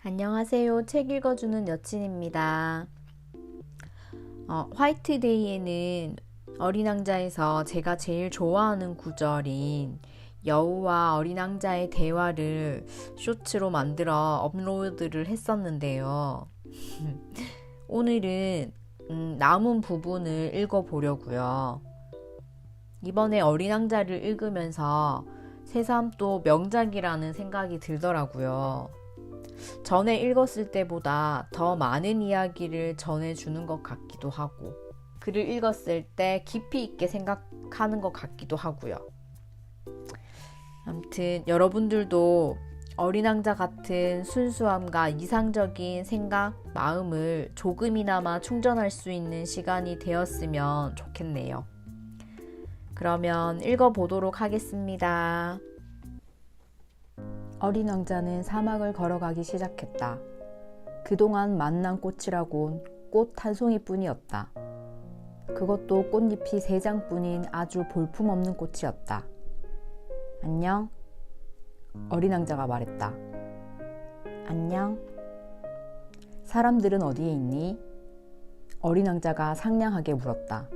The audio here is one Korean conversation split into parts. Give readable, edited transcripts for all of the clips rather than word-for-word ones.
안녕하세요. 책 읽어주는 여친입니다. 화이트데이에는 어린 왕자에서 제가 제일 좋아하는 구절인 여우와 어린 왕자의 대화를 쇼츠로 만들어 업로드를 했었는데요. 오늘은 남은 부분을 읽어보려고요. 이번에 어린 왕자를 읽으면서 새삼 또 명작이라는 생각이 들더라고요. 전에 읽었을 때보다 더 많은 이야기를 전해주는 것 같기도 하고, 글을 읽었을 때 깊이 있게 생각하는 것 같기도 하고요. 아무튼 여러분들도 어린 왕자 같은 순수함과 이상적인 생각, 마음을 조금이나마 충전할 수 있는 시간이 되었으면 좋겠네요. 그러면 읽어보도록 하겠습니다. 어린 왕자는 사막을 걸어가기 시작했다. 그동안 만난 꽃이라곤 꽃 한 송이뿐이었다. 그것도 꽃잎이 3장뿐인 아주 볼품없는 꽃이었다. 안녕? 어린 왕자가 말했다. 안녕? 사람들은 어디에 있니? 어린 왕자가 상냥하게 물었다.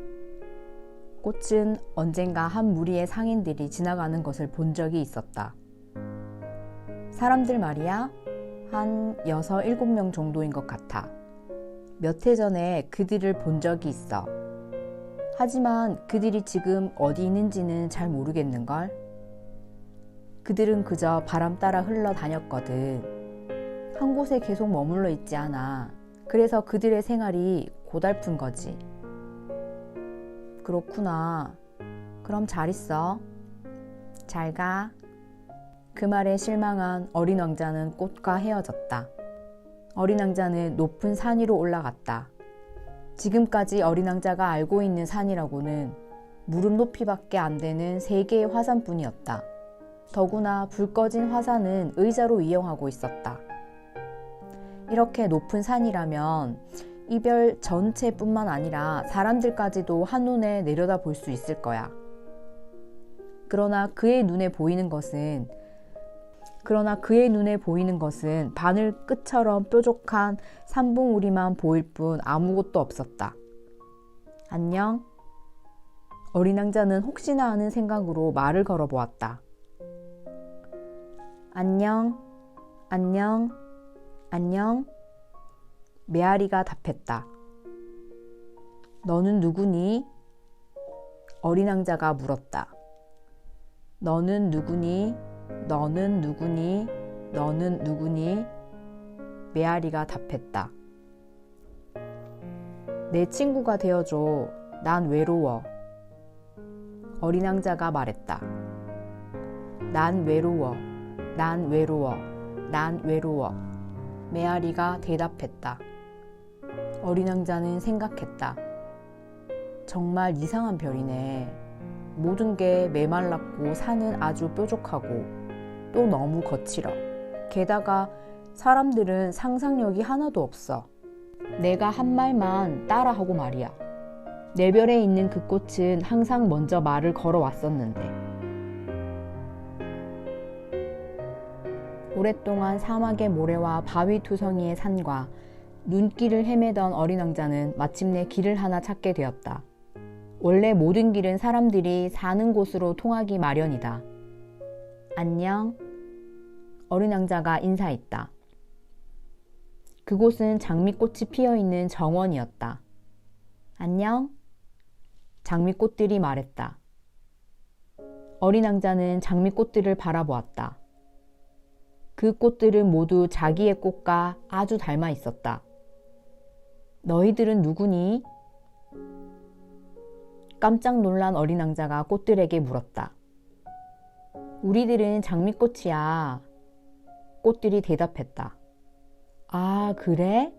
꽃은 언젠가 한 무리의 상인들이 지나가는 것을 본 적이 있었다. 사람들 말이야, 한 6, 7명 정도인 것 같아. 몇 해 전에 그들을 본 적이 있어. 하지만 그들이 지금 어디 있는지는 잘 모르겠는걸? 그들은 그저 바람 따라 흘러다녔거든. 한 곳에 계속 머물러 있지 않아. 그래서 그들의 생활이 고달픈 거지. 그렇구나. 그럼 잘 있어. 잘 가. 그 말에 실망한 어린 왕자는 꽃과 헤어졌다. 어린 왕자는 높은 산 위로 올라갔다. 지금까지 어린 왕자가 알고 있는 산이라고는 무릎 높이밖에 안 되는 3개의 화산뿐이었다. 더구나 불 꺼진 화산은 의자로 이용하고 있었다. 이렇게 높은 산이라면 이 별 전체뿐만 아니라 사람들까지도 한눈에 내려다볼 수 있을 거야. 그러나 그의 눈에 보이는 것은 바늘 끝처럼 뾰족한 산봉우리만 보일 뿐 아무것도 없었다. 안녕? 어린 왕자는 혹시나 하는 생각으로 말을 걸어보았다. 안녕? 안녕? 안녕? 메아리가 답했다. 너는 누구니? 어린 왕자가 물었다. 너는 누구니? 너는 누구니? 너는 누구니? 메아리가 답했다. 내 친구가 되어줘. 난 외로워. 어린 왕자가 말했다. 난 외로워. 난 외로워. 난 외로워. 메아리가 대답했다. 어린 왕자는 생각했다. 정말 이상한 별이네. 모든 게 메말랐고 산은 아주 뾰족하고 또 너무 거칠어. 게다가 사람들은 상상력이 하나도 없어. 내가 한 말만 따라하고 말이야. 내 별에 있는 그 꽃은 항상 먼저 말을 걸어왔었는데. 오랫동안 사막의 모래와 바위 투성이의 산과 눈길을 헤매던 어린 왕자는 마침내 길을 하나 찾게 되었다. 원래 모든 길은 사람들이 사는 곳으로 통하기 마련이다. 안녕? 어린 왕자가 인사했다. 그곳은 장미꽃이 피어있는 정원이었다. 안녕? 장미꽃들이 말했다. 어린 왕자는 장미꽃들을 바라보았다. 그 꽃들은 모두 자기의 꽃과 아주 닮아 있었다. 너희들은 누구니? 깜짝 놀란 어린 왕자가 꽃들에게 물었다. 우리들은 장미꽃이야. 꽃들이 대답했다. 아, 그래?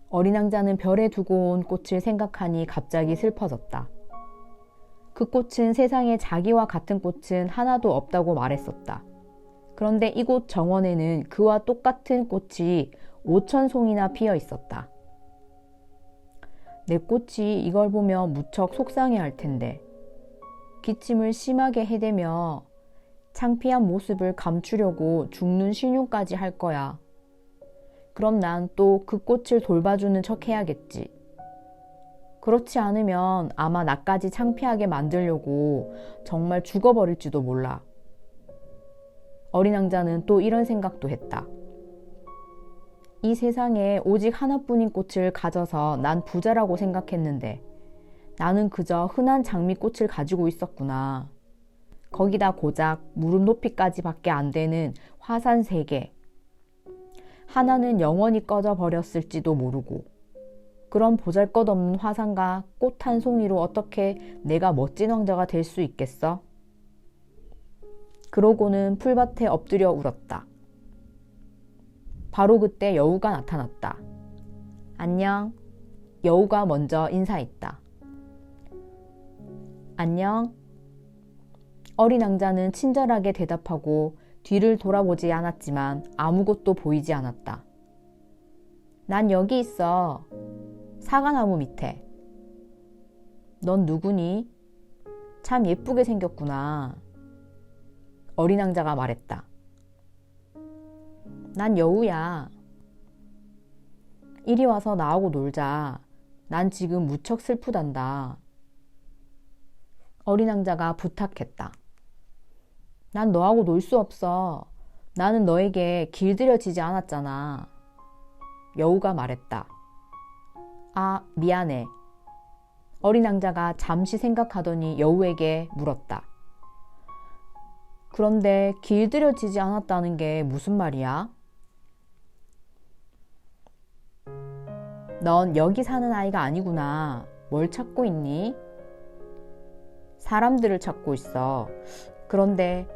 어린 왕자는 별에 두고 온 꽃을 생각하니 갑자기 슬퍼졌다. 그 꽃은 세상에 자기와 같은 꽃은 하나도 없다고 말했었다. 그런데 이곳 정원에는 그와 똑같은 꽃이 5,000송이나 피어 있었다. 내 꽃이 이걸 보며 무척 속상해 할 텐데. 기침을 심하게 해대며 창피한 모습을 감추려고 죽는 신용까지 할 거야. 그럼 난 또 그 꽃을 돌봐주는 척 해야겠지. 그렇지 않으면 아마 나까지 창피하게 만들려고 정말 죽어버릴지도 몰라. 어린 왕자는 또 이런 생각도 했다. 이 세상에 오직 하나뿐인 꽃을 가져서 난 부자라고 생각했는데 나는 그저 흔한 장미꽃을 가지고 있었구나. 거기다 고작 무릎 높이까지 밖에 안 되는 화산 3개. 하나는 영원히 꺼져 버렸을지도 모르고 그런 보잘것없는 화산과 꽃 한 송이로 어떻게 내가 멋진 왕자가 될 수 있겠어? 그러고는 풀밭에 엎드려 울었다. 바로 그때 여우가 나타났다. 안녕. 여우가 먼저 인사했다. 안녕. 어린 왕자는 친절하게 대답하고 뒤를 돌아보지 않았지만 아무것도 보이지 않았다. 난 여기 있어. 사과나무 밑에. 넌 누구니? 참 예쁘게 생겼구나. 어린 왕자가 말했다. 난 여우야. 이리 와서 나하고 놀자. 난 지금 무척 슬프단다. 어린 왕자가 부탁했다. 난 너하고 놀 수 없어. 나는 너에게 길들여지지 않았잖아. 여우가 말했다. 아, 미안해. 어린 왕자가 잠시 생각하더니 여우에게 물었다. 그런데 길들여지지 않았다는 게 무슨 말이야? 넌 여기 사는 아이가 아니구나. 뭘 찾고 있니? 사람들을 찾고 있어. 그런데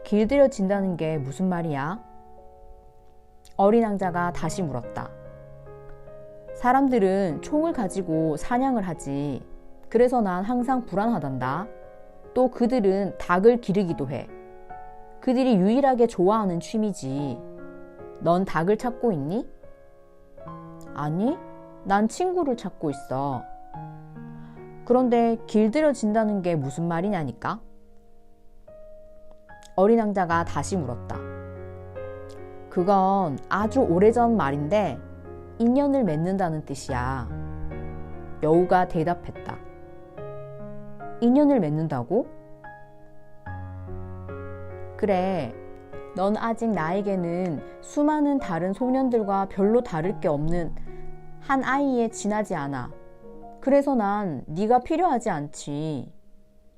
길들여진다는 게 무슨 말이야? 어린 왕자가 다시 물었다. 사람들은 총을 가지고 사냥을 하지. 그래서 난 항상 불안하단다. 또 그들은 닭을 기르기도 해. 그들이 유일하게 좋아하는 취미지. 넌 닭을 찾고 있니? 아니, 난 친구를 찾고 있어. 그런데 길들여진다는 게 무슨 말이냐니까? 어린 왕자가 다시 물었다. 그건 아주 오래전 말인데 인연을 맺는다는 뜻이야. 여우가 대답했다. 인연을 맺는다고? 그래, 넌 아직 나에게는 수많은 다른 소년들과 별로 다를 게 없는 한 아이에 지나지 않아. 그래서 난 네가 필요하지 않지.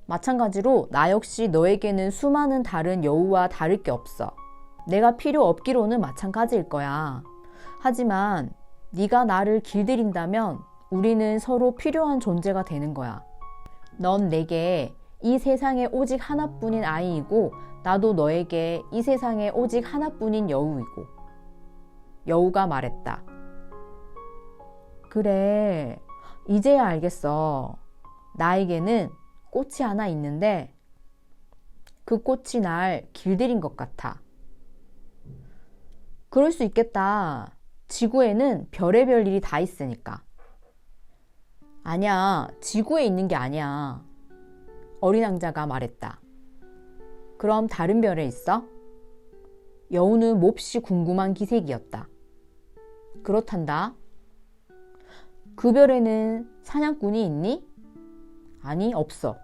마찬가지로 나 역시 너에게는 수많은 다른 여우와 다를 게 없어. 내가 필요 없기로는 마찬가지일 거야. 하지만 네가 나를 길들인다면 우리는 서로 필요한 존재가 되는 거야. 넌 내게 이 세상에 오직 하나뿐인 아이이고 나도 너에게 이 세상에 오직 하나뿐인 여우이고. 여우가 말했다. 그래, 이제야 알겠어. 나에게는 꽃이 하나 있는데 그 꽃이 날 길들인 것 같아. 그럴 수 있겠다. 지구에는 별의별 일이 다 있으니까. 아니야, 지구에 있는 게 아니야. 어린 왕자가 말했다. 그럼 다른 별에 있어? 여우는 몹시 궁금한 기색이었다. 그렇단다. 그 별에는 사냥꾼이 있니? 아니, 없어.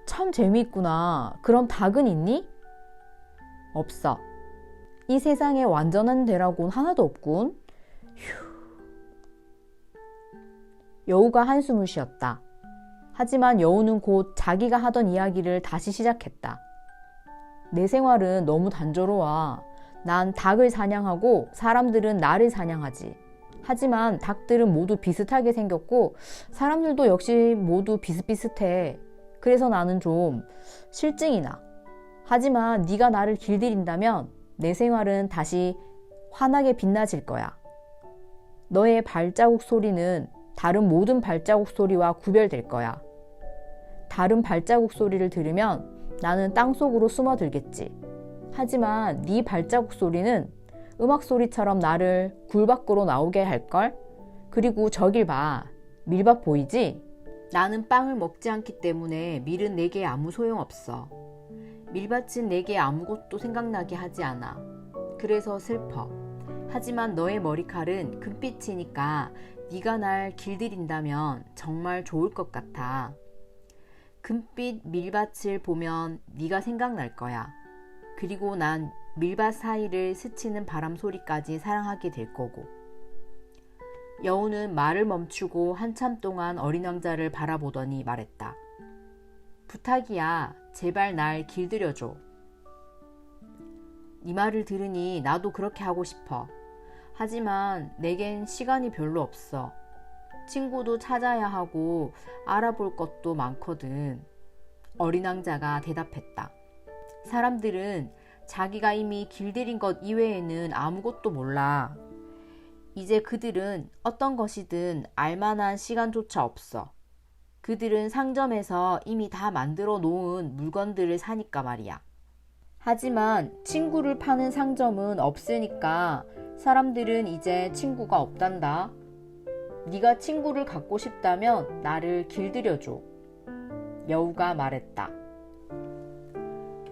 참 재미있구나. 그럼 닭은 있니? 없어. 이 세상에 완전한 대라고는 하나도 없군. 휴. 여우가 한숨을 쉬었다. 하지만 여우는 곧 자기가 하던 이야기를 다시 시작했다. 내 생활은 너무 단조로워. 난 닭을 사냥하고 사람들은 나를 사냥하지. 하지만 닭들은 모두 비슷하게 생겼고 사람들도 역시 모두 비슷비슷해. 그래서 나는 좀 실증이 나. 하지만 네가 나를 길들인다면 내 생활은 다시 환하게 빛나질 거야. 너의 발자국 소리는 다른 모든 발자국 소리와 구별될 거야. 다른 발자국 소리를 들으면 나는 땅속으로 숨어들겠지. 하지만 네 발자국 소리는 음악 소리처럼 나를 굴 밖으로 나오게 할걸? 그리고 저길 봐. 밀밭 보이지? 나는 빵을 먹지 않기 때문에 밀은 내게 아무 소용없어. 밀밭은 내게 아무것도 생각나게 하지 않아. 그래서 슬퍼. 하지만 너의 머리칼은 금빛이니까 네가 날 길들인다면 정말 좋을 것 같아. 금빛 밀밭을 보면 네가 생각날 거야. 그리고 난 밀밭 사이를 스치는 바람 소리까지 사랑하게 될 거고. 여우는 말을 멈추고 한참 동안 어린 왕자를 바라보더니 말했다. 부탁이야. 제발 날 길들여줘. 네 말을 들으니 나도 그렇게 하고 싶어. 하지만 내겐 시간이 별로 없어. 친구도 찾아야 하고 알아볼 것도 많거든. 어린 왕자가 대답했다. 사람들은 자기가 이미 길들인 것 이외에는 아무것도 몰라. 이제 그들은 어떤 것이든 알만한 시간조차 없어. 그들은 상점에서 이미 다 만들어 놓은 물건들을 사니까 말이야. 하지만 친구를 파는 상점은 없으니까 사람들은 이제 친구가 없단다. 네가 친구를 갖고 싶다면 나를 길들여줘. 여우가 말했다.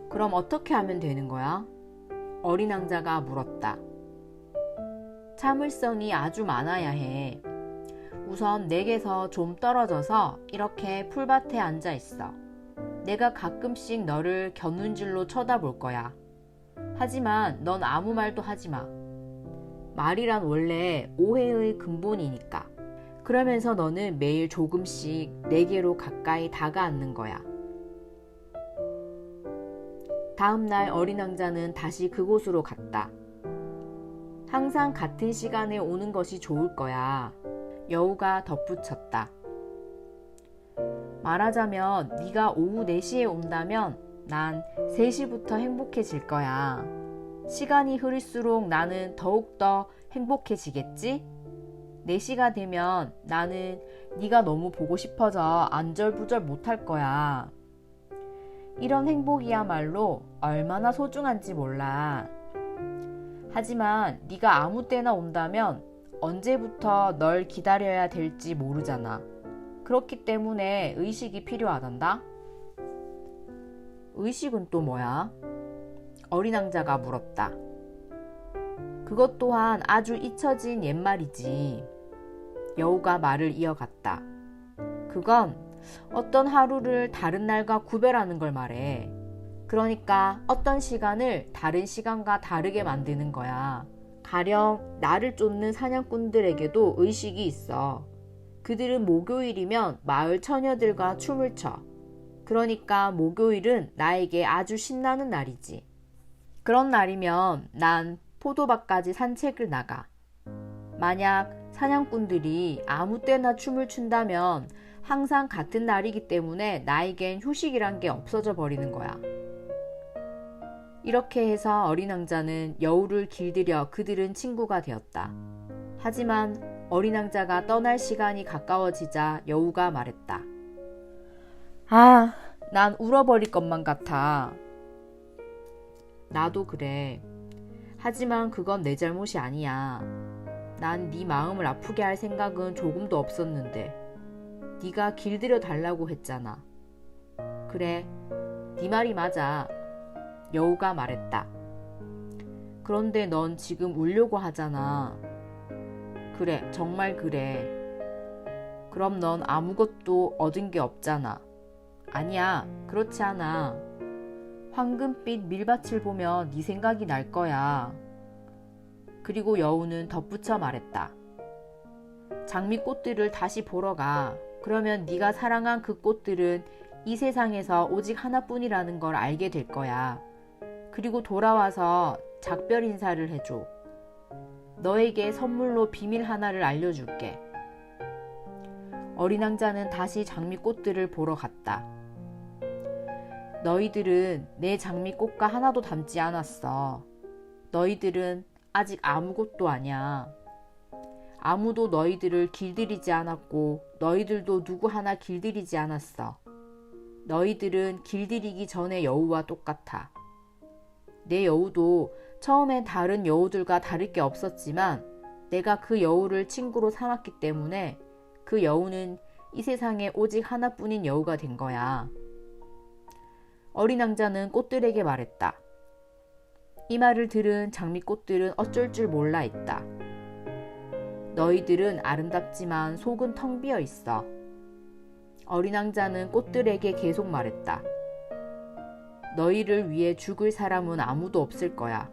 그럼 어떻게 하면 되는 거야? 어린 왕자가 물었다. 참을성이 아주 많아야 해. 우선 내게서 좀 떨어져서 이렇게 풀밭에 앉아 있어. 내가 가끔씩 너를 곁눈질로 쳐다볼 거야. 하지만 넌 아무 말도 하지 마. 말이란 원래 오해의 근본이니까. 그러면서 너는 매일 조금씩 내게로 가까이 다가앉는 거야. 다음 날 어린 왕자는 다시 그곳으로 갔다. 항상 같은 시간에 오는 것이 좋을 거야. 여우가 덧붙였다. 말하자면 네가 오후 4시에 온다면 난 3시부터 행복해질 거야. 시간이 흐를수록 나는 더욱더 행복해지겠지? 4시가 되면 나는 네가 너무 보고 싶어져 안절부절 못할 거야. 이런 행복이야말로 얼마나 소중한지 몰라. 하지만 네가 아무 때나 온다면 언제부터 널 기다려야 될지 모르잖아. 그렇기 때문에 의식이 필요하단다. 의식은 또 뭐야? 어린 왕자가 물었다. 그것 또한 아주 잊혀진 옛말이지. 여우가 말을 이어갔다. 그건 어떤 하루를 다른 날과 구별하는 걸 말해. 그러니까 어떤 시간을 다른 시간과 다르게 만드는 거야. 가령 나를 쫓는 사냥꾼들에게도 의식이 있어. 그들은 목요일이면 마을 처녀들과 춤을 춰. 그러니까 목요일은 나에게 아주 신나는 날이지. 그런 날이면 난 포도밭까지 산책을 나가. 만약 사냥꾼들이 아무 때나 춤을 춘다면 항상 같은 날이기 때문에 나에겐 휴식이란 게 없어져 버리는 거야. 이렇게 해서 어린 왕자는 여우를 길들여 그들은 친구가 되었다. 하지만 어린 왕자가 떠날 시간이 가까워지자 여우가 말했다. 아, 난 울어버릴 것만 같아. 나도 그래. 하지만 그건 내 잘못이 아니야. 난 네 마음을 아프게 할 생각은 조금도 없었는데 네가 길들여 달라고 했잖아. 그래, 네 말이 맞아. 여우가 말했다. 그런데 넌 지금 울려고 하잖아. 그래, 정말 그래. 그럼 넌 아무것도 얻은 게 없잖아. 아니야, 그렇지 않아. 황금빛 밀밭을 보면 네 생각이 날 거야. 그리고 여우는 덧붙여 말했다. 장미꽃들을 다시 보러 가. 그러면 네가 사랑한 그 꽃들은 이 세상에서 오직 하나뿐이라는 걸 알게 될 거야. 그리고 돌아와서 작별 인사를 해줘. 너에게 선물로 비밀 하나를 알려줄게. 어린 왕자는 다시 장미꽃들을 보러 갔다. 너희들은 내 장미꽃과 하나도 닮지 않았어. 너희들은 아직 아무것도 아니야. 아무도 너희들을 길들이지 않았고 너희들도 누구 하나 길들이지 않았어. 너희들은 길들이기 전에 여우와 똑같아. 내 여우도 처음엔 다른 여우들과 다를 게 없었지만 내가 그 여우를 친구로 삼았기 때문에 그 여우는 이 세상에 오직 하나뿐인 여우가 된 거야. 어린 왕자는 꽃들에게 말했다. 이 말을 들은 장미꽃들은 어쩔 줄 몰라 했다. 너희들은 아름답지만 속은 텅 비어 있어. 어린 왕자는 꽃들에게 계속 말했다. 너희를 위해 죽을 사람은 아무도 없을 거야.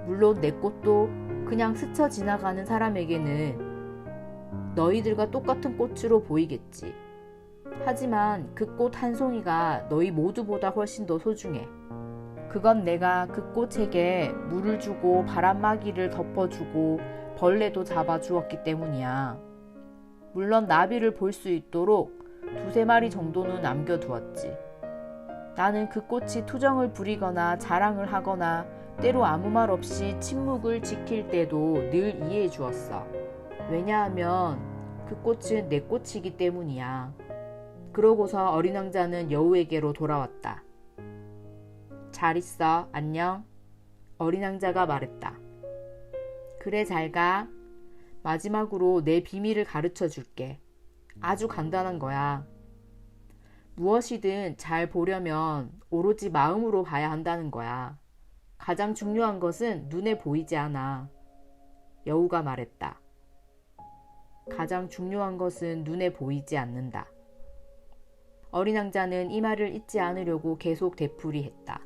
물론 내 꽃도 그냥 스쳐 지나가는 사람에게는 너희들과 똑같은 꽃으로 보이겠지. 하지만 그 꽃 한 송이가 너희 모두보다 훨씬 더 소중해. 그건 내가 그 꽃에게 물을 주고 바람막이를 덮어주고 벌레도 잡아주었기 때문이야. 물론 나비를 볼 수 있도록 2~3마리 정도는 남겨두었지. 나는 그 꽃이 투정을 부리거나 자랑을 하거나 때로 아무 말 없이 침묵을 지킬 때도 늘 이해해 주었어. 왜냐하면 그 꽃은 내 꽃이기 때문이야. 그러고서 어린 왕자는 여우에게로 돌아왔다. 잘 있어, 안녕. 어린 왕자가 말했다. 그래, 잘 가. 마지막으로 내 비밀을 가르쳐 줄게. 아주 간단한 거야. 무엇이든 잘 보려면 오로지 마음으로 봐야 한다는 거야. 가장 중요한 것은 눈에 보이지 않아. 여우가 말했다. 가장 중요한 것은 눈에 보이지 않는다. 어린 왕자는 이 말을 잊지 않으려고 계속 되풀이했다.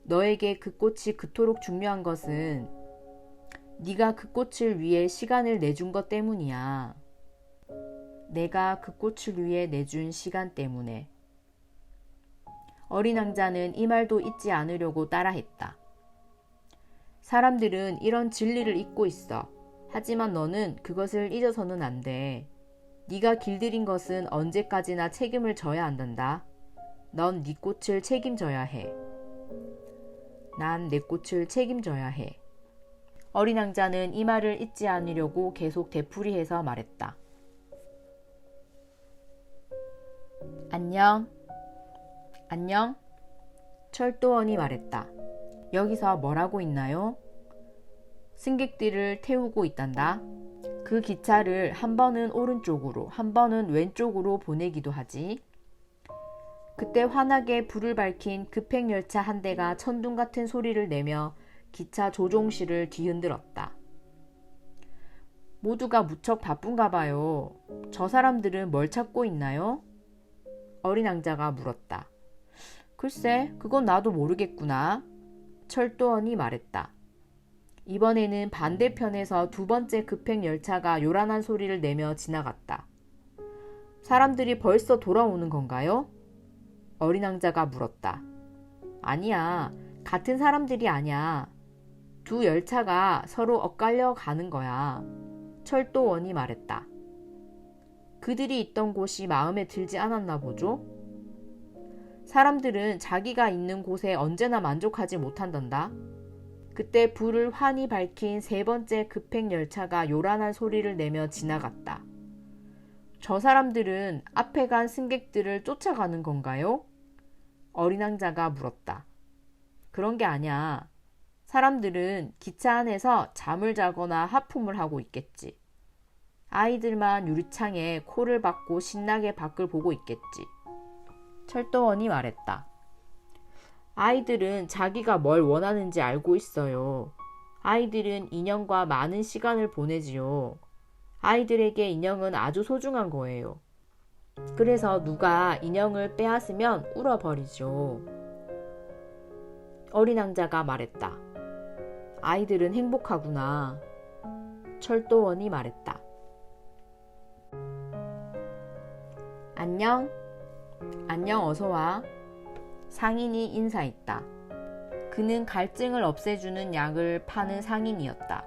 너에게 그 꽃이 그토록 중요한 것은 네가 그 꽃을 위해 시간을 내준 것 때문이야. 내가 그 꽃을 위해 내준 시간 때문에. 어린 왕자는 이 말도 잊지 않으려고 따라했다. 사람들은 이런 진리를 잊고 있어. 하지만 너는 그것을 잊어서는 안 돼. 네가 길들인 것은 언제까지나 책임을 져야 한단다. 넌 네 꽃을 책임져야 해. 난 내 꽃을 책임져야 해. 어린 왕자는 이 말을 잊지 않으려고 계속 되풀이해서 말했다. 안녕. 안녕. 철도원이 말했다. 여기서 뭘 하고 있나요? 승객들을 태우고 있단다. 그 기차를 한 번은 오른쪽으로, 한 번은 왼쪽으로 보내기도 하지. 그때 환하게 불을 밝힌 급행열차 한 대가 천둥 같은 소리를 내며 기차 조종실을 뒤흔들었다. 모두가 무척 바쁜가 봐요. 저 사람들은 뭘 찾고 있나요? 어린 왕자가 물었다. 글쎄, 그건 나도 모르겠구나. 철도원이 말했다. 이번에는 반대편에서 2번째 급행열차가 요란한 소리를 내며 지나갔다. 사람들이 벌써 돌아오는 건가요? 어린 왕자가 물었다. 아니야, 같은 사람들이 아니야. 2 열차가 서로 엇갈려 가는 거야. 철도원이 말했다. 그들이 있던 곳이 마음에 들지 않았나 보죠? 사람들은 자기가 있는 곳에 언제나 만족하지 못한단다. 그때 불을 환히 밝힌 3번째 급행열차가 요란한 소리를 내며 지나갔다. 저 사람들은 앞에 간 승객들을 쫓아가는 건가요? 어린 왕자가 물었다. 그런 게 아니야. 사람들은 기차 안에서 잠을 자거나 하품을 하고 있겠지. 아이들만 유리창에 코를 박고 신나게 밖을 보고 있겠지. 철도원이 말했다. 아이들은 자기가 뭘 원하는지 알고 있어요. 아이들은 인형과 많은 시간을 보내지요. 아이들에게 인형은 아주 소중한 거예요. 그래서 누가 인형을 빼앗으면 울어버리죠. 어린 왕자가 말했다. 아이들은 행복하구나. 철도원이 말했다. 안녕. 안녕, 어서와. 상인이 인사했다. 그는 갈증을 없애주는 약을 파는 상인이었다.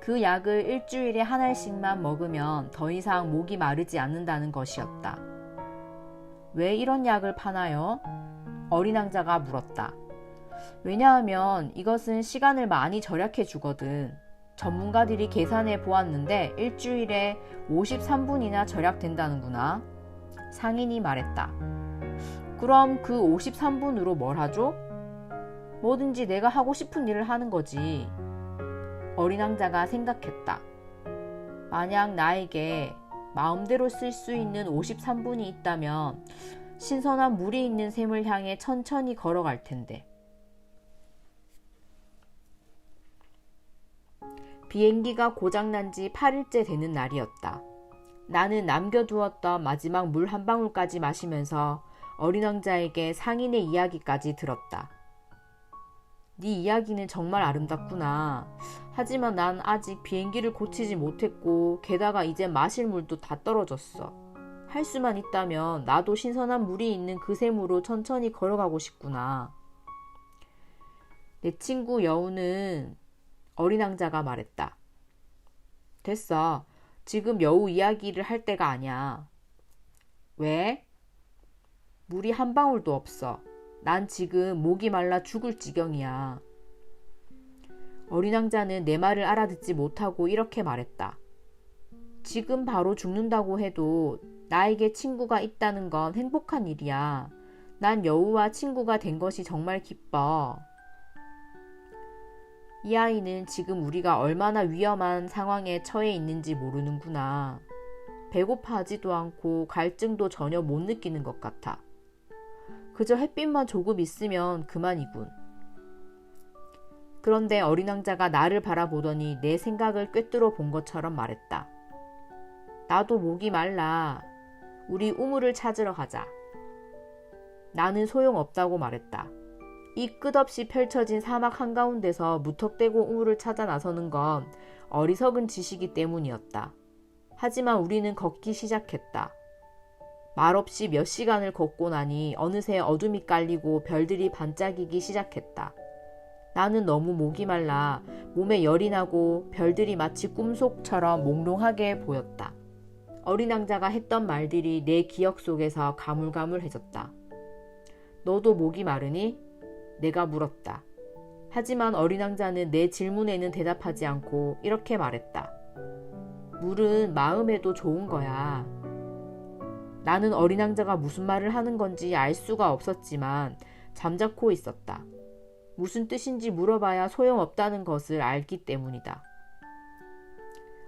그 약을 일주일에 한 알씩만 먹으면 더 이상 목이 마르지 않는다는 것이었다. 왜 이런 약을 파나요? 어린 왕자가 물었다. 왜냐하면 이것은 시간을 많이 절약해 주거든. 전문가들이 계산해 보았는데 일주일에 53분이나 절약된다는구나. 상인이 말했다. 그럼 그 53분으로 뭘 하죠? 뭐든지 내가 하고 싶은 일을 하는 거지. 어린 왕자가 생각했다. 만약 나에게 마음대로 쓸 수 있는 53분이 있다면 신선한 물이 있는 샘을 향해 천천히 걸어갈 텐데. 비행기가 고장난 지 8일째 되는 날이었다. 나는 남겨두었던 마지막 물 한 방울까지 마시면서 어린 왕자에게 상인의 이야기까지 들었다. 네 이야기는 정말 아름답구나. 하지만 난 아직 비행기를 고치지 못했고 게다가 이제 마실 물도 다 떨어졌어. 할 수만 있다면 나도 신선한 물이 있는 그 샘으로 천천히 걸어가고 싶구나. 내 친구 여우는 어린 왕자가 말했다. 됐어. 지금 여우 이야기를 할 때가 아니야. 왜? 물이 한 방울도 없어. 난 지금 목이 말라 죽을 지경이야. 어린 왕자는 내 말을 알아듣지 못하고 이렇게 말했다. 지금 바로 죽는다고 해도 나에게 친구가 있다는 건 행복한 일이야. 난 여우와 친구가 된 것이 정말 기뻐. 이 아이는 지금 우리가 얼마나 위험한 상황에 처해 있는지 모르는구나. 배고파하지도 않고 갈증도 전혀 못 느끼는 것 같아. 그저 햇빛만 조금 있으면 그만이군. 그런데 어린 왕자가 나를 바라보더니 내 생각을 꿰뚫어 본 것처럼 말했다. 나도 목이 말라. 우리 우물을 찾으러 가자. 나는 소용없다고 말했다. 이 끝없이 펼쳐진 사막 한가운데서 무턱대고 우물을 찾아 나서는 건 어리석은 짓이기 때문이었다. 하지만 우리는 걷기 시작했다. 말없이 몇 시간을 걷고 나니 어느새 어둠이 깔리고 별들이 반짝이기 시작했다. 나는 너무 목이 말라 몸에 열이 나고 별들이 마치 꿈속처럼 몽롱하게 보였다. 어린 왕자가 했던 말들이 내 기억 속에서 가물가물해졌다. 너도 목이 마르니? 내가 물었다. 하지만 어린 왕자는 내 질문에는 대답하지 않고 이렇게 말했다. 물은 마음에도 좋은 거야. 나는 어린 왕자가 무슨 말을 하는 건지 알 수가 없었지만 잠자코 있었다. 무슨 뜻인지 물어봐야 소용없다는 것을 알기 때문이다.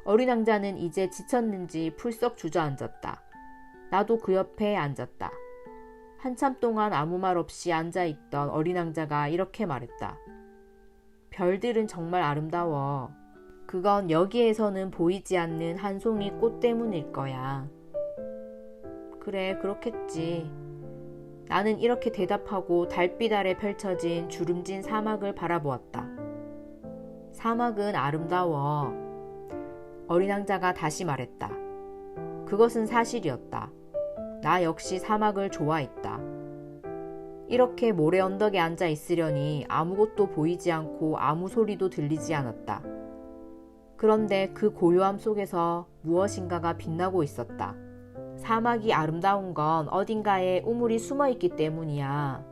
어린 왕자는 이제 지쳤는지 풀썩 주저앉았다. 나도 그 옆에 앉았다. 한참 동안 아무 말 없이 앉아있던 어린 왕자가 이렇게 말했다. 별들은 정말 아름다워. 그건 여기에서는 보이지 않는 한 송이 꽃 때문일 거야. 그래, 그렇겠지. 나는 이렇게 대답하고 달빛 아래 펼쳐진 주름진 사막을 바라보았다. 사막은 아름다워. 어린 왕자가 다시 말했다. 그것은 사실이었다. 나 역시 사막을 좋아했다. 이렇게 모래 언덕에 앉아 있으려니 아무것도 보이지 않고 아무 소리도 들리지 않았다. 그런데 그 고요함 속에서 무엇인가가 빛나고 있었다. 사막이 아름다운 건 어딘가에 우물이 숨어 있기 때문이야.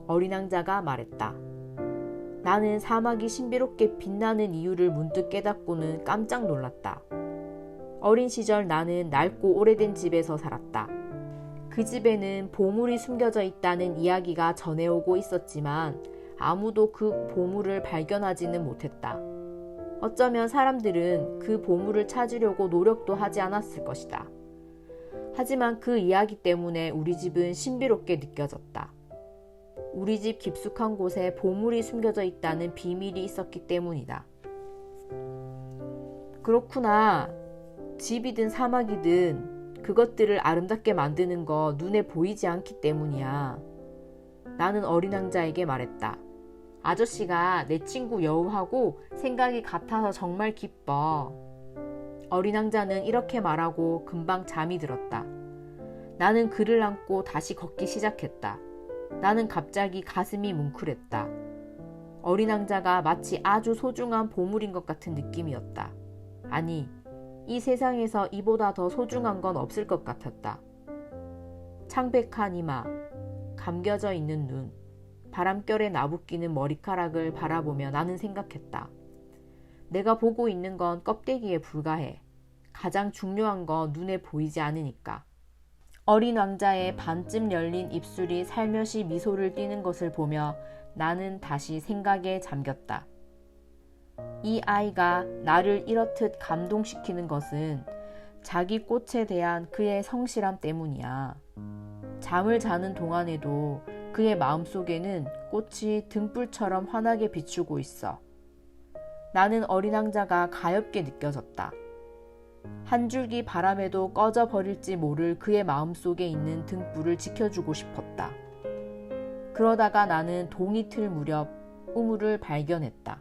어린 왕자가 말했다. 나는 사막이 신비롭게 빛나는 이유를 문득 깨닫고는 깜짝 놀랐다. 어린 시절 나는 낡고 오래된 집에서 살았다. 그 집에는 보물이 숨겨져 있다는 이야기가 전해오고 있었지만 아무도 그 보물을 발견하지는 못했다. 어쩌면 사람들은 그 보물을 찾으려고 노력도 하지 않았을 것이다. 하지만 그 이야기 때문에 우리 집은 신비롭게 느껴졌다. 우리 집 깊숙한 곳에 보물이 숨겨져 있다는 비밀이 있었기 때문이다. 그렇구나. 집이든 사막이든 그것들을 아름답게 만드는 거 눈에 보이지 않기 때문이야. 나는 어린 왕자에게 말했다. 아저씨가 내 친구 여우하고 생각이 같아서 정말 기뻐. 어린 왕자는 이렇게 말하고 금방 잠이 들었다. 나는 그를 안고 다시 걷기 시작했다. 나는 갑자기 가슴이 뭉클했다. 어린 왕자가 마치 아주 소중한 보물인 것 같은 느낌이었다. 아니, 이 세상에서 이보다 더 소중한 건 없을 것 같았다. 창백한 이마, 감겨져 있는 눈, 바람결에 나부끼는 머리카락을 바라보며 나는 생각했다. 내가 보고 있는 건 껍데기에 불과해. 가장 중요한 건 눈에 보이지 않으니까. 어린 왕자의 반쯤 열린 입술이 살며시 미소를 띠는 것을 보며 나는 다시 생각에 잠겼다. 이 아이가 나를 이렇듯 감동시키는 것은 자기 꽃에 대한 그의 성실함 때문이야. 잠을 자는 동안에도 그의 마음속에는 꽃이 등불처럼 환하게 비추고 있어. 나는 어린 왕자가 가엾게 느껴졌다. 한 줄기 바람에도 꺼져버릴지 모를 그의 마음속에 있는 등불을 지켜주고 싶었다. 그러다가 나는 동이 틀 무렵 우물을 발견했다.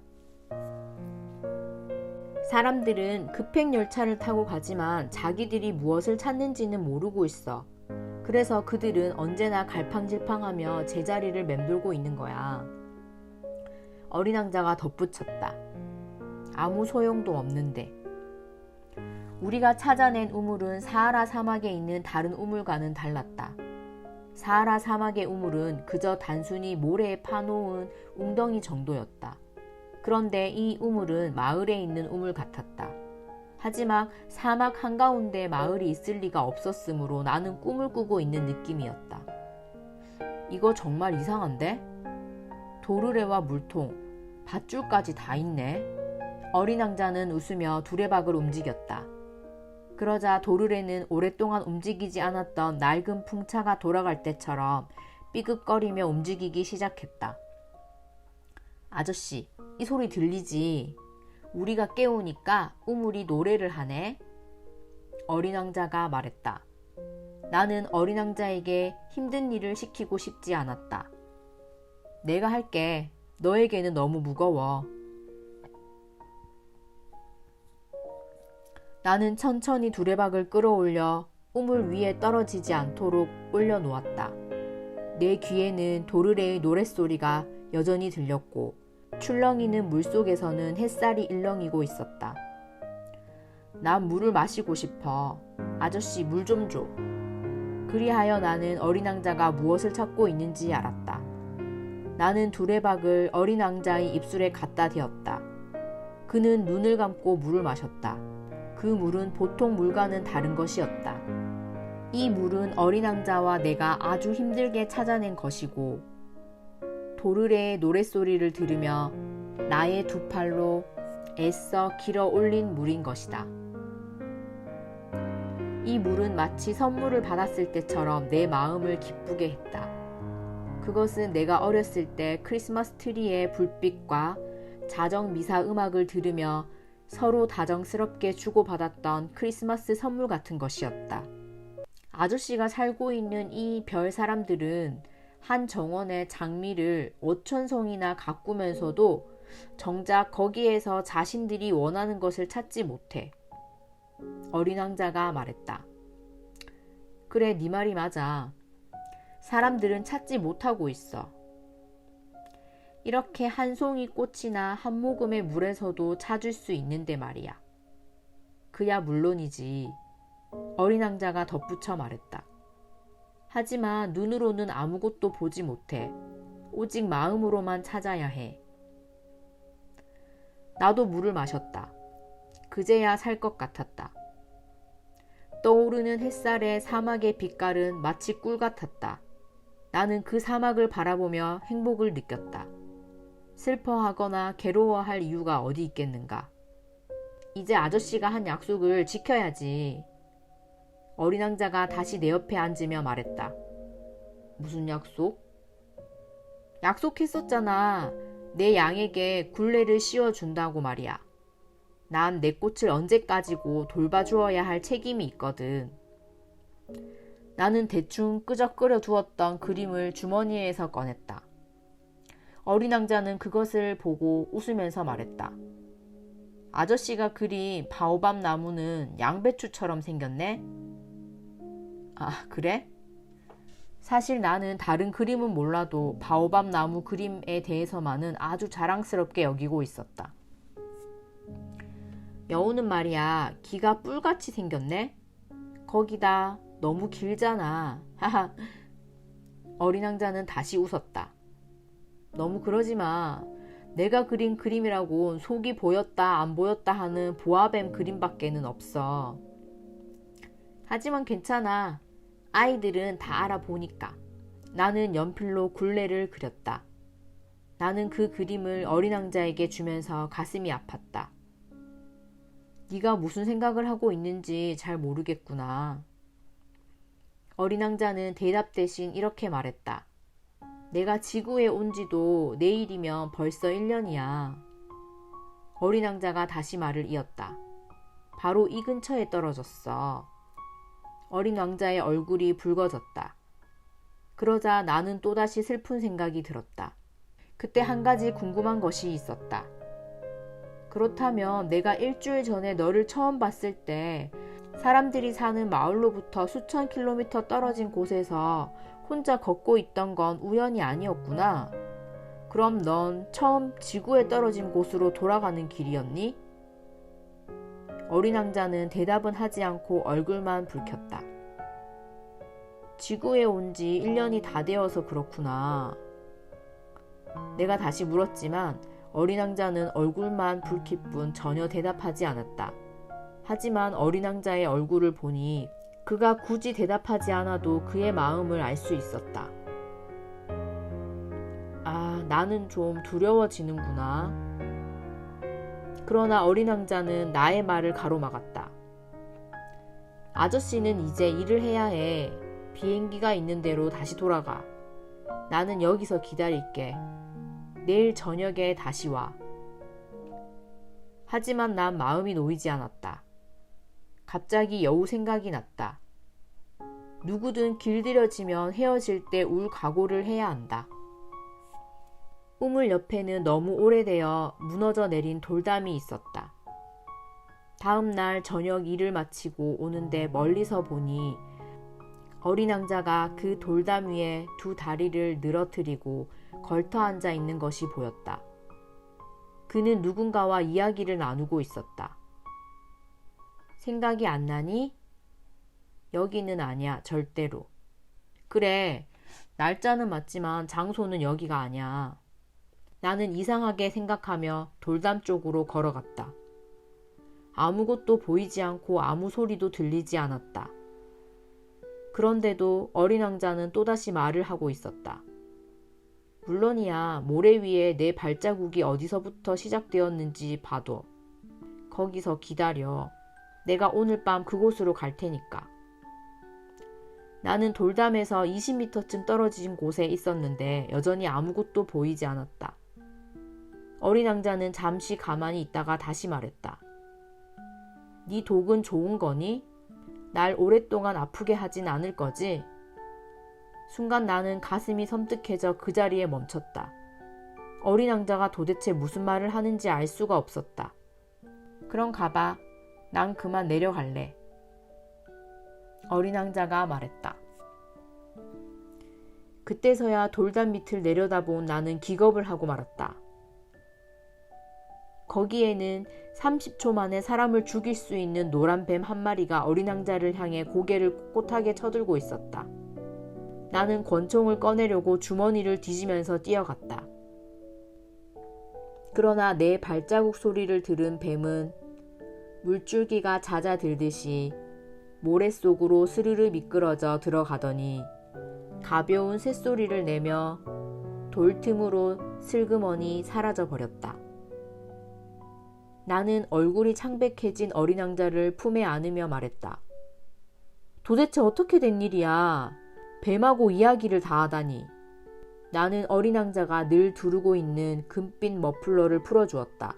사람들은 급행열차를 타고 가지만 자기들이 무엇을 찾는지는 모르고 있어. 그래서 그들은 언제나 갈팡질팡하며 제자리를 맴돌고 있는 거야. 어린 왕자가 덧붙였다. 아무 소용도 없는데. 우리가 찾아낸 우물은 사하라 사막에 있는 다른 우물과는 달랐다. 사하라 사막의 우물은 그저 단순히 모래에 파놓은 웅덩이 정도였다. 그런데 이 우물은 마을에 있는 우물 같았다. 하지만 사막 한가운데 마을이 있을 리가 없었으므로 나는 꿈을 꾸고 있는 느낌이었다. 이거 정말 이상한데? 도르래와 물통, 밧줄까지 다 있네. 어린 왕자는 웃으며 두레박을 움직였다. 그러자 도르래는 오랫동안 움직이지 않았던 낡은 풍차가 돌아갈 때처럼 삐걱거리며 움직이기 시작했다. 아저씨, 이 소리 들리지? 우리가 깨우니까 우물이 노래를 하네. 어린 왕자가 말했다. 나는 어린 왕자에게 힘든 일을 시키고 싶지 않았다. 내가 할게. 너에게는 너무 무거워. 나는 천천히 두레박을 끌어올려 우물 위에 떨어지지 않도록 올려놓았다. 내 귀에는 도르래의 노랫소리가 여전히 들렸고 출렁이는 물속에서는 햇살이 일렁이고 있었다. 난 물을 마시고 싶어. 아저씨, 물 좀 줘. 그리하여 나는 어린 왕자가 무엇을 찾고 있는지 알았다. 나는 두레박을 어린 왕자의 입술에 갖다 대었다. 그는 눈을 감고 물을 마셨다. 그 물은 보통 물과는 다른 것이었다. 이 물은 어린 왕자와 내가 아주 힘들게 찾아낸 것이고 도르래의 노랫소리를 들으며 나의 두 팔로 애써 길어 올린 물인 것이다. 이 물은 마치 선물을 받았을 때처럼 내 마음을 기쁘게 했다. 그것은 내가 어렸을 때 크리스마스 트리의 불빛과 자정 미사 음악을 들으며 서로 다정스럽게 주고받았던 크리스마스 선물 같은 것이었다. 아저씨가 살고 있는 이 별 사람들은 한 정원의 장미를 5,000송이나 가꾸면서도 정작 거기에서 자신들이 원하는 것을 찾지 못해. 어린 왕자가 말했다. 그래, 네 말이 맞아. 사람들은 찾지 못하고 있어. 이렇게 한 송이 꽃이나 한 모금의 물에서도 찾을 수 있는데 말이야. 그야 물론이지. 어린 왕자가 덧붙여 말했다. 하지만 눈으로는 아무것도 보지 못해. 오직 마음으로만 찾아야 해. 나도 물을 마셨다. 그제야 살 것 같았다. 떠오르는 햇살에 사막의 빛깔은 마치 꿀 같았다. 나는 그 사막을 바라보며 행복을 느꼈다. 슬퍼하거나 괴로워할 이유가 어디 있겠는가. 이제 아저씨가 한 약속을 지켜야지. 어린 왕자가 다시 내 옆에 앉으며 말했다. 무슨 약속? 약속했었잖아. 내 양에게 굴레를 씌워준다고 말이야. 난 내 꽃을 언제까지고 돌봐주어야 할 책임이 있거든. 나는 대충 끄적거려 두었던 그림을 주머니에서 꺼냈다. 어린 왕자는 그것을 보고 웃으면서 말했다. 아저씨가 그린 바오밥 나무는 양배추처럼 생겼네? 아, 그래? 사실 나는 다른 그림은 몰라도 바오밥 나무 그림에 대해서만은 아주 자랑스럽게 여기고 있었다. 여우는 말이야, 귀가 뿔같이 생겼네? 거기다 너무 길잖아. 하하. 어린 왕자는 다시 웃었다. 너무 그러지 마. 내가 그린 그림이라곤 속이 보였다 안 보였다 하는 보아뱀 그림밖에는 없어. 하지만 괜찮아. 아이들은 다 알아보니까. 나는 연필로 굴레를 그렸다. 나는 그 그림을 어린 왕자에게 주면서 가슴이 아팠다. 네가 무슨 생각을 하고 있는지 잘 모르겠구나. 어린 왕자는 대답 대신 이렇게 말했다. 내가 지구에 온 지도 내일이면 벌써 1년이야. 어린 왕자가 다시 말을 이었다. 바로 이 근처에 떨어졌어. 어린 왕자의 얼굴이 붉어졌다. 그러자 나는 또다시 슬픈 생각이 들었다. 그때 한 가지 궁금한 것이 있었다. 그렇다면 내가 일주일 전에 너를 처음 봤을 때 사람들이 사는 마을로부터 수천 킬로미터 떨어진 곳에서 혼자 걷고 있던 건 우연이 아니었구나. 그럼 넌 처음 지구에 떨어진 곳으로 돌아가는 길이었니? 어린 왕자는 대답은 하지 않고 얼굴만 붉혔다. 지구에 온 지 1년이 다 되어서 그렇구나. 내가 다시 물었지만 어린 왕자는 얼굴만 붉힐 뿐 전혀 대답하지 않았다. 하지만 어린 왕자의 얼굴을 보니 그가 굳이 대답하지 않아도 그의 마음을 알 수 있었다. 아, 나는 좀 두려워지는구나. 그러나 어린 왕자는 나의 말을 가로막았다. 아저씨는 이제 일을 해야 해. 비행기가 있는 대로 다시 돌아가. 나는 여기서 기다릴게. 내일 저녁에 다시 와. 하지만 난 마음이 놓이지 않았다. 갑자기 여우 생각이 났다. 누구든 길들여지면 헤어질 때 울 각오를 해야 한다. 우물 옆에는 너무 오래되어 무너져 내린 돌담이 있었다. 다음 날 저녁 일을 마치고 오는데 멀리서 보니 어린 왕자가 그 돌담 위에 두 다리를 늘어뜨리고 걸터 앉아 있는 것이 보였다. 그는 누군가와 이야기를 나누고 있었다. 생각이 안 나니? 여기는 아니야, 절대로. 그래, 날짜는 맞지만 장소는 여기가 아니야. 나는 이상하게 생각하며 돌담 쪽으로 걸어갔다. 아무것도 보이지 않고 아무 소리도 들리지 않았다. 그런데도 어린 왕자는 또다시 말을 하고 있었다. 물론이야, 모래 위에 내 발자국이 어디서부터 시작되었는지 봐둬. 거기서 기다려. 내가 오늘 밤 그곳으로 갈 테니까. 나는 돌담에서 20m쯤 떨어진 곳에 있었는데 여전히 아무것도 보이지 않았다. 어린 왕자는 잠시 가만히 있다가 다시 말했다. 네 독은 좋은 거니? 날 오랫동안 아프게 하진 않을 거지? 순간 나는 가슴이 섬뜩해져 그 자리에 멈췄다. 어린 왕자가 도대체 무슨 말을 하는지 알 수가 없었다. 그럼 가봐. 난 그만 내려갈래. 어린 왕자가 말했다. 그때서야 돌담 밑을 내려다본 나는 기겁을 하고 말았다. 거기에는 30초 만에 사람을 죽일 수 있는 노란 뱀 한 마리가 어린 왕자를 향해 고개를 꼿꼿하게 쳐들고 있었다. 나는 권총을 꺼내려고 주머니를 뒤지면서 뛰어갔다. 그러나 내 발자국 소리를 들은 뱀은 물줄기가 잦아들듯이 모래 속으로 스르르 미끄러져 들어가더니 가벼운 쇳소리를 내며 돌 틈으로 슬그머니 사라져 버렸다. 나는 얼굴이 창백해진 어린 왕자를 품에 안으며 말했다. 도대체 어떻게 된 일이야? 뱀하고 이야기를 다 하다니. 나는 어린 왕자가 늘 두르고 있는 금빛 머플러를 풀어주었다.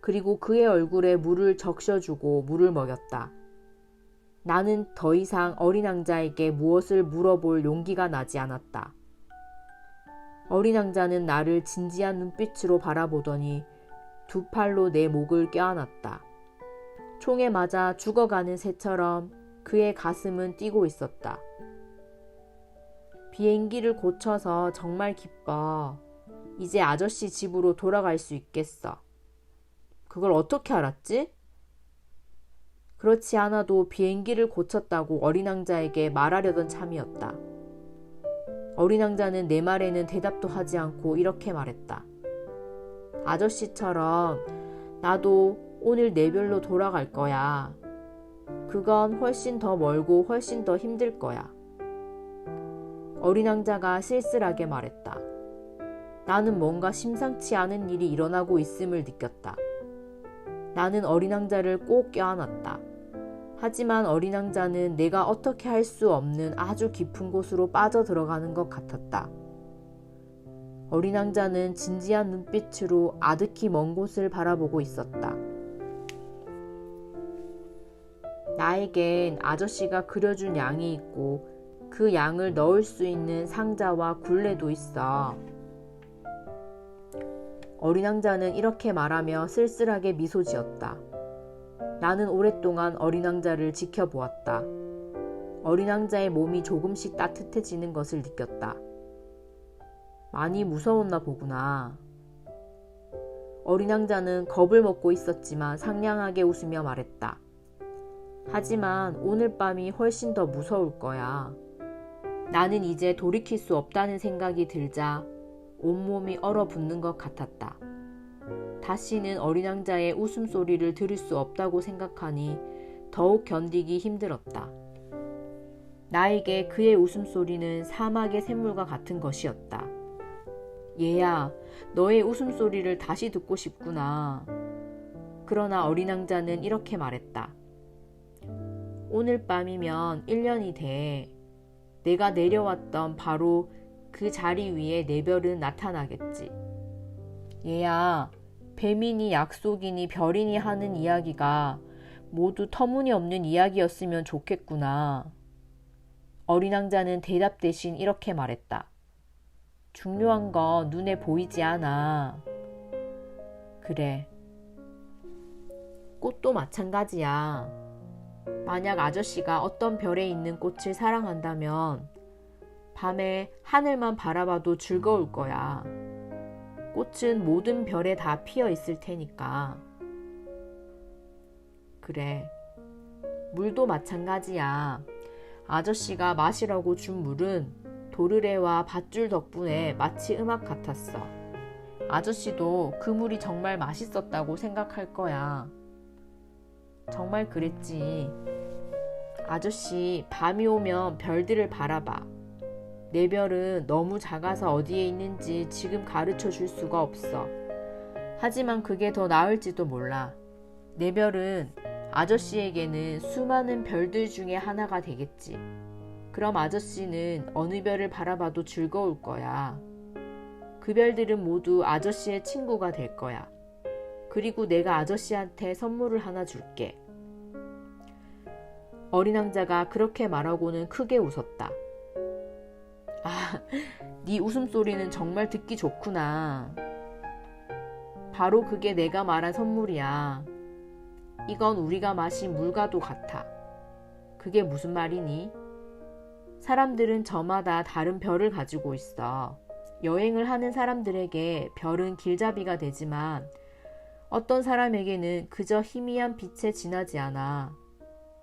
그리고 그의 얼굴에 물을 적셔주고 물을 먹였다. 나는 더 이상 어린 왕자에게 무엇을 물어볼 용기가 나지 않았다. 어린 왕자는 나를 진지한 눈빛으로 바라보더니 두 팔로 내 목을 껴안았다. 총에 맞아 죽어가는 새처럼 그의 가슴은 뛰고 있었다. 비행기를 고쳐서 정말 기뻐. 이제 아저씨 집으로 돌아갈 수 있겠어. 그걸 어떻게 알았지? 그렇지 않아도 비행기를 고쳤다고 어린 왕자에게 말하려던 참이었다. 어린 왕자는 내 말에는 대답도 하지 않고 이렇게 말했다. 아저씨처럼 나도 오늘 내 별로 돌아갈 거야. 그건 훨씬 더 멀고 훨씬 더 힘들 거야. 어린 왕자가 쓸쓸하게 말했다. 나는 뭔가 심상치 않은 일이 일어나고 있음을 느꼈다. 나는 어린 왕자를 꼭 껴안았다. 하지만 어린 왕자는 내가 어떻게 할 수 없는 아주 깊은 곳으로 빠져들어가는 것 같았다. 어린 왕자는 진지한 눈빛으로 아득히 먼 곳을 바라보고 있었다. 나에겐 아저씨가 그려준 양이 있고 그 양을 넣을 수 있는 상자와 굴레도 있어. 어린 왕자는 이렇게 말하며 쓸쓸하게 미소 지었다. 나는 오랫동안 어린 왕자를 지켜보았다. 어린 왕자의 몸이 조금씩 따뜻해지는 것을 느꼈다. 많이 무서웠나 보구나. 어린 왕자는 겁을 먹고 있었지만 상냥하게 웃으며 말했다. 하지만 오늘 밤이 훨씬 더 무서울 거야. 나는 이제 돌이킬 수 없다는 생각이 들자 온몸이 얼어붙는 것 같았다. 다시는 어린 왕자의 웃음소리를 들을 수 없다고 생각하니 더욱 견디기 힘들었다. 나에게 그의 웃음소리는 사막의 샘물과 같은 것이었다. 얘야, 너의 웃음소리를 다시 듣고 싶구나. 그러나 어린 왕자는 이렇게 말했다. 오늘 밤이면 1년이 돼. 내가 내려왔던 바로 그 자리 위에 내 별은 나타나겠지. 얘야, 뱀이니 약속이니 별이니 하는 이야기가 모두 터무니없는 이야기였으면 좋겠구나. 어린 왕자는 대답 대신 이렇게 말했다. 중요한 건 눈에 보이지 않아. 그래. 꽃도 마찬가지야. 만약 아저씨가 어떤 별에 있는 꽃을 사랑한다면 밤에 하늘만 바라봐도 즐거울 거야. 꽃은 모든 별에 다 피어 있을 테니까. 그래. 물도 마찬가지야. 아저씨가 마시라고 준 물은 도르래와 밧줄 덕분에 마치 음악 같았어. 아저씨도 그 물이 정말 맛있었다고 생각할 거야. 정말 그랬지. 아저씨, 밤이 오면 별들을 바라봐. 내 별은 너무 작아서 어디에 있는지 지금 가르쳐 줄 수가 없어. 하지만 그게 더 나을지도 몰라. 내 별은 아저씨에게는 수많은 별들 중에 하나가 되겠지. 그럼 아저씨는 어느 별을 바라봐도 즐거울 거야. 그 별들은 모두 아저씨의 친구가 될 거야. 그리고 내가 아저씨한테 선물을 하나 줄게. 어린 왕자가 그렇게 말하고는 크게 웃었다. 아, 네 웃음소리는 정말 듣기 좋구나. 바로 그게 내가 말한 선물이야. 이건 우리가 마신 물과도 같아. 그게 무슨 말이니? 사람들은 저마다 다른 별을 가지고 있어. 여행을 하는 사람들에게 별은 길잡이가 되지만 어떤 사람에게는 그저 희미한 빛에 지나지 않아.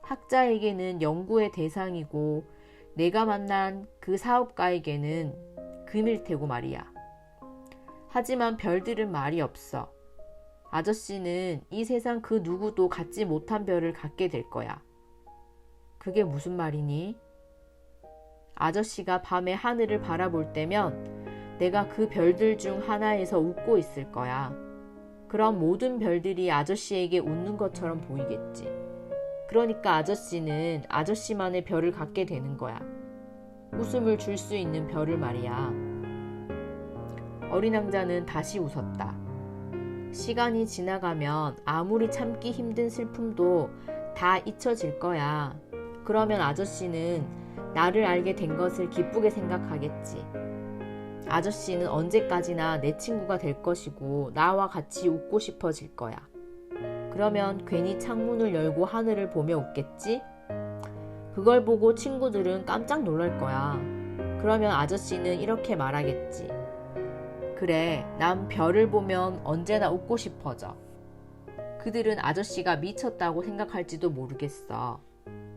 학자에게는 연구의 대상이고 내가 만난 그 사업가에게는 금일 테고 말이야. 하지만 별들은 말이 없어. 아저씨는 이 세상 그 누구도 갖지 못한 별을 갖게 될 거야. 그게 무슨 말이니? 아저씨가 밤에 하늘을 바라볼 때면 내가 그 별들 중 하나에서 웃고 있을 거야. 그럼 모든 별들이 아저씨에게 웃는 것처럼 보이겠지. 그러니까 아저씨는 아저씨만의 별을 갖게 되는 거야. 웃음을 줄 수 있는 별을 말이야. 어린 왕자는 다시 웃었다. 시간이 지나가면 아무리 참기 힘든 슬픔도 다 잊혀질 거야. 그러면 아저씨는 나를 알게 된 것을 기쁘게 생각하겠지. 아저씨는 언제까지나 내 친구가 될 것이고 나와 같이 웃고 싶어질 거야. 그러면 괜히 창문을 열고 하늘을 보며 웃겠지? 그걸 보고 친구들은 깜짝 놀랄 거야. 그러면 아저씨는 이렇게 말하겠지. 그래, 난 별을 보면 언제나 웃고 싶어져. 그들은 아저씨가 미쳤다고 생각할지도 모르겠어.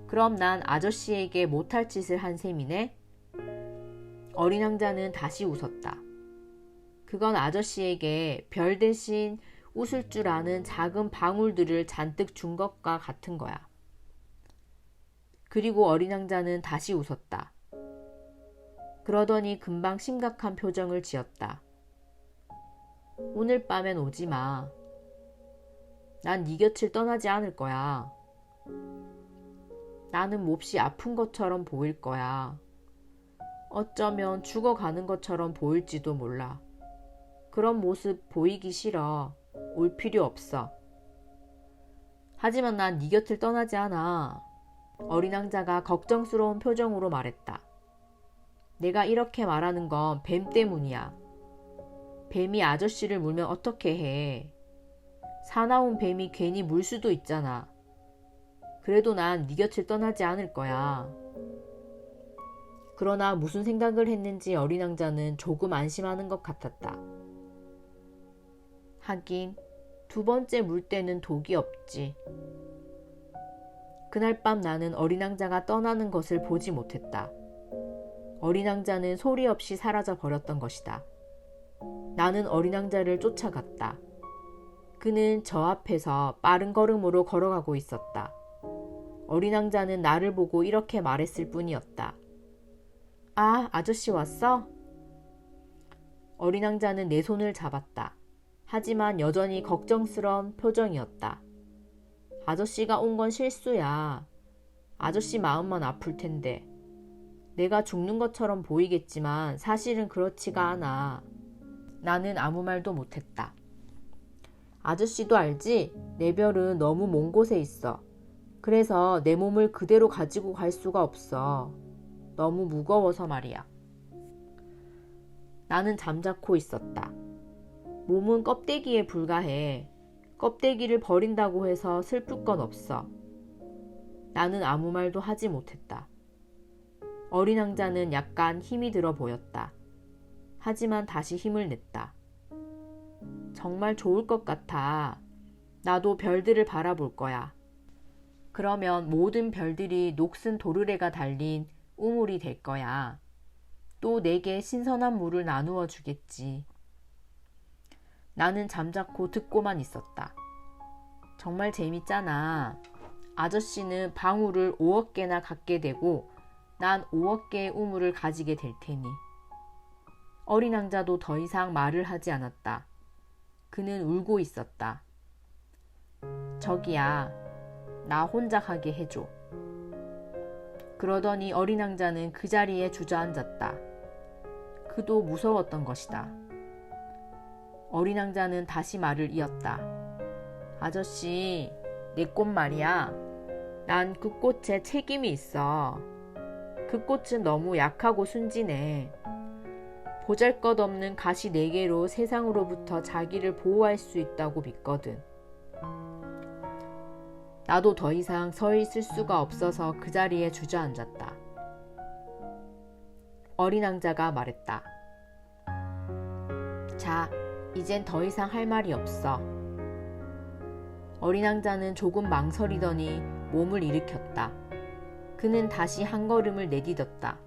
그럼 난 아저씨에게 못할 짓을 한 셈이네? 어린 왕자는 다시 웃었다. 그건 아저씨에게 별 대신 웃을 줄 아는 작은 방울들을 잔뜩 준 것과 같은 거야. 그리고 어린 왕자는 다시 웃었다. 그러더니 금방 심각한 표정을 지었다. 오늘 밤엔 오지 마. 난 네 곁을 떠나지 않을 거야. 나는 몹시 아픈 것처럼 보일 거야. 어쩌면 죽어가는 것처럼 보일지도 몰라. 그런 모습 보이기 싫어. 올 필요 없어. 하지만 난 네 곁을 떠나지 않아. 어린 왕자가 걱정스러운 표정으로 말했다. 내가 이렇게 말하는 건 뱀 때문이야. 뱀이 아저씨를 물면 어떻게 해? 사나운 뱀이 괜히 물 수도 있잖아. 그래도 난 네 곁을 떠나지 않을 거야. 그러나 무슨 생각을 했는지 어린 왕자는 조금 안심하는 것 같았다. 하긴 두 번째 물때는 독이 없지. 그날 밤 나는 어린 왕자가 떠나는 것을 보지 못했다. 어린 왕자는 소리 없이 사라져 버렸던 것이다. 나는 어린 왕자를 쫓아갔다. 그는 저 앞에서 빠른 걸음으로 걸어가고 있었다. 어린 왕자는 나를 보고 이렇게 말했을 뿐이었다. 아, 아저씨 왔어? 어린 왕자는 내 손을 잡았다. 하지만 여전히 걱정스러운 표정이었다. 아저씨가 온 건 실수야. 아저씨 마음만 아플 텐데. 내가 죽는 것처럼 보이겠지만 사실은 그렇지가 않아. 나는 아무 말도 못했다. 아저씨도 알지? 내 별은 너무 먼 곳에 있어. 그래서 내 몸을 그대로 가지고 갈 수가 없어. 너무 무거워서 말이야. 나는 잠자코 있었다. 몸은 껍데기에 불과해. 껍데기를 버린다고 해서 슬플 건 없어. 나는 아무 말도 하지 못했다. 어린 왕자는 약간 힘이 들어 보였다. 하지만 다시 힘을 냈다. 정말 좋을 것 같아. 나도 별들을 바라볼 거야. 그러면 모든 별들이 녹슨 도르래가 달린 우물이 될 거야. 또 내게 신선한 물을 나누어 주겠지. 나는 잠자코 듣고만 있었다. 정말 재밌잖아. 아저씨는 방울을 5억 개나 갖게 되고 난 5억 개의 우물을 가지게 될 테니. 어린 왕자도 더 이상 말을 하지 않았다. 그는 울고 있었다. 저기야, 나 혼자 가게 해줘. 그러더니 어린 왕자는 그 자리에 주저앉았다. 그도 무서웠던 것이다. 어린 왕자는 다시 말을 이었다. 아저씨, 내 꽃 말이야. 난 그 꽃에 책임이 있어. 그 꽃은 너무 약하고 순진해. 보잘것없는 가시 4개로 세상으로부터 자기를 보호할 수 있다고 믿거든. 나도 더 이상 서 있을 수가 없어서 그 자리에 주저앉았다. 어린 왕자가 말했다. 자, 이젠 더 이상 할 말이 없어. 어린 왕자는 조금 망설이더니 몸을 일으켰다. 그는 다시 한 걸음을 내딛었다.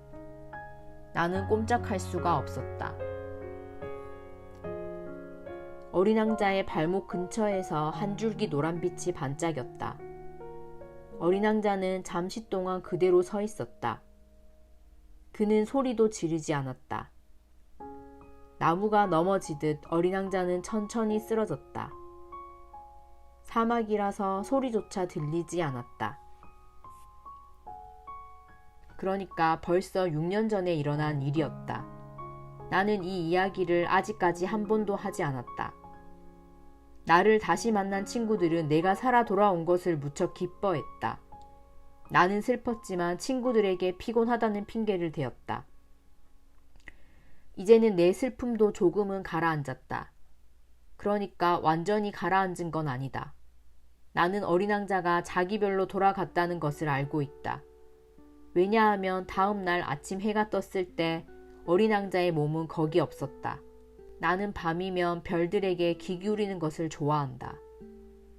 나는 꼼짝할 수가 없었다. 어린 왕자의 발목 근처에서 한 줄기 노란빛이 반짝였다. 어린 왕자는 잠시 동안 그대로 서 있었다. 그는 소리도 지르지 않았다. 나무가 넘어지듯 어린 왕자는 천천히 쓰러졌다. 사막이라서 소리조차 들리지 않았다. 그러니까 벌써 6년 전에 일어난 일이었다. 나는 이 이야기를 아직까지 한 번도 하지 않았다. 나를 다시 만난 친구들은 내가 살아 돌아온 것을 무척 기뻐했다. 나는 슬펐지만 친구들에게 피곤하다는 핑계를 대었다. 이제는 내 슬픔도 조금은 가라앉았다. 그러니까 완전히 가라앉은 건 아니다. 나는 어린 왕자가 자기 별로 돌아갔다는 것을 알고 있다. 왜냐하면 다음 날 아침 해가 떴을 때 어린 왕자의 몸은 거기 없었다. 나는 밤이면 별들에게 귀 기울이는 것을 좋아한다.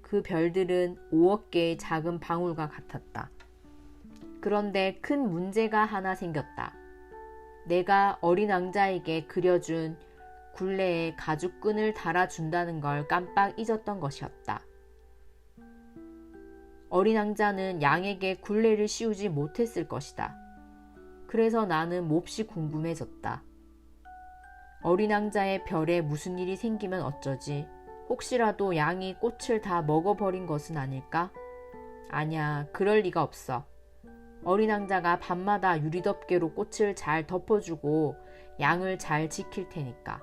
그 별들은 5억 개의 작은 방울과 같았다. 그런데 큰 문제가 하나 생겼다. 내가 어린 왕자에게 그려준 굴레에 가죽끈을 달아준다는 걸 깜빡 잊었던 것이었다. 어린 왕자는 양에게 굴레를 씌우지 못했을 것이다. 그래서 나는 몹시 궁금해졌다. 어린 왕자의 별에 무슨 일이 생기면 어쩌지? 혹시라도 양이 꽃을 다 먹어버린 것은 아닐까? 아냐, 그럴 리가 없어. 어린 왕자가 밤마다 유리덮개로 꽃을 잘 덮어주고 양을 잘 지킬 테니까.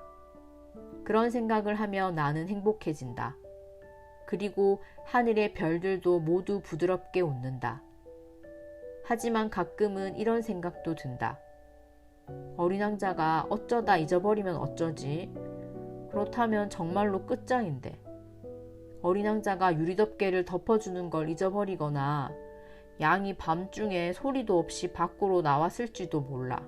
그런 생각을 하며 나는 행복해진다. 그리고 하늘의 별들도 모두 부드럽게 웃는다. 하지만 가끔은 이런 생각도 든다. 어린 왕자가 어쩌다 잊어버리면 어쩌지? 그렇다면 정말로 끝장인데. 어린 왕자가 유리덮개를 덮어주는 걸 잊어버리거나 양이 밤중에 소리도 없이 밖으로 나왔을지도 몰라.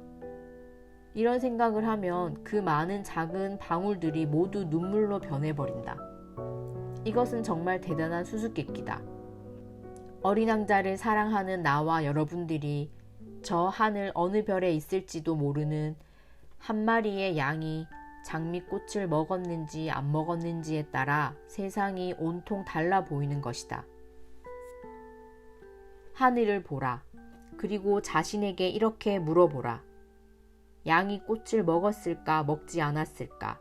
이런 생각을 하면 그 많은 작은 방울들이 모두 눈물로 변해버린다. 이것은 정말 대단한 수수께끼다. 어린 왕자를 사랑하는 나와 여러분들이 저 하늘 어느 별에 있을지도 모르는 한 마리의 양이 장미꽃을 먹었는지 안 먹었는지에 따라 세상이 온통 달라 보이는 것이다. 하늘을 보라. 그리고 자신에게 이렇게 물어보라. 양이 꽃을 먹었을까 먹지 않았을까?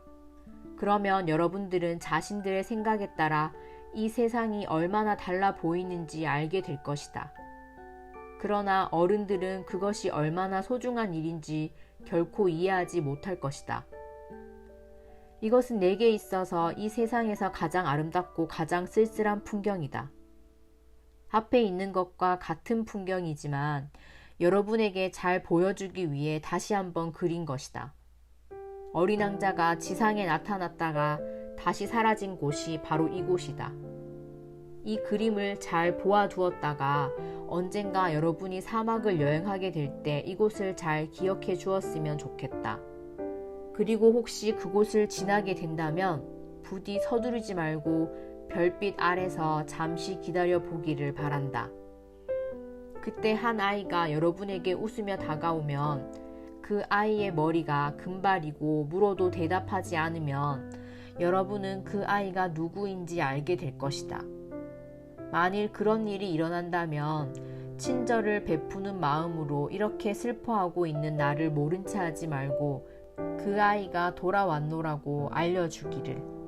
그러면 여러분들은 자신들의 생각에 따라 이 세상이 얼마나 달라 보이는지 알게 될 것이다. 그러나 어른들은 그것이 얼마나 소중한 일인지 결코 이해하지 못할 것이다. 이것은 내게 있어서 이 세상에서 가장 아름답고 가장 쓸쓸한 풍경이다. 앞에 있는 것과 같은 풍경이지만 여러분에게 잘 보여주기 위해 다시 한번 그린 것이다. 어린 왕자가 지상에 나타났다가 다시 사라진 곳이 바로 이곳이다. 이 그림을 잘 보아두었다가 언젠가 여러분이 사막을 여행하게 될 때 이곳을 잘 기억해 주었으면 좋겠다. 그리고 혹시 그곳을 지나게 된다면 부디 서두르지 말고 별빛 아래서 잠시 기다려 보기를 바란다. 그때 한 아이가 여러분에게 웃으며 다가오면 그 아이의 머리가 금발이고 물어도 대답하지 않으면 여러분은 그 아이가 누구인지 알게 될 것이다. 만일 그런 일이 일어난다면 친절을 베푸는 마음으로 이렇게 슬퍼하고 있는 나를 모른 채 하지 말고 그 아이가 돌아왔노라고 알려주기를.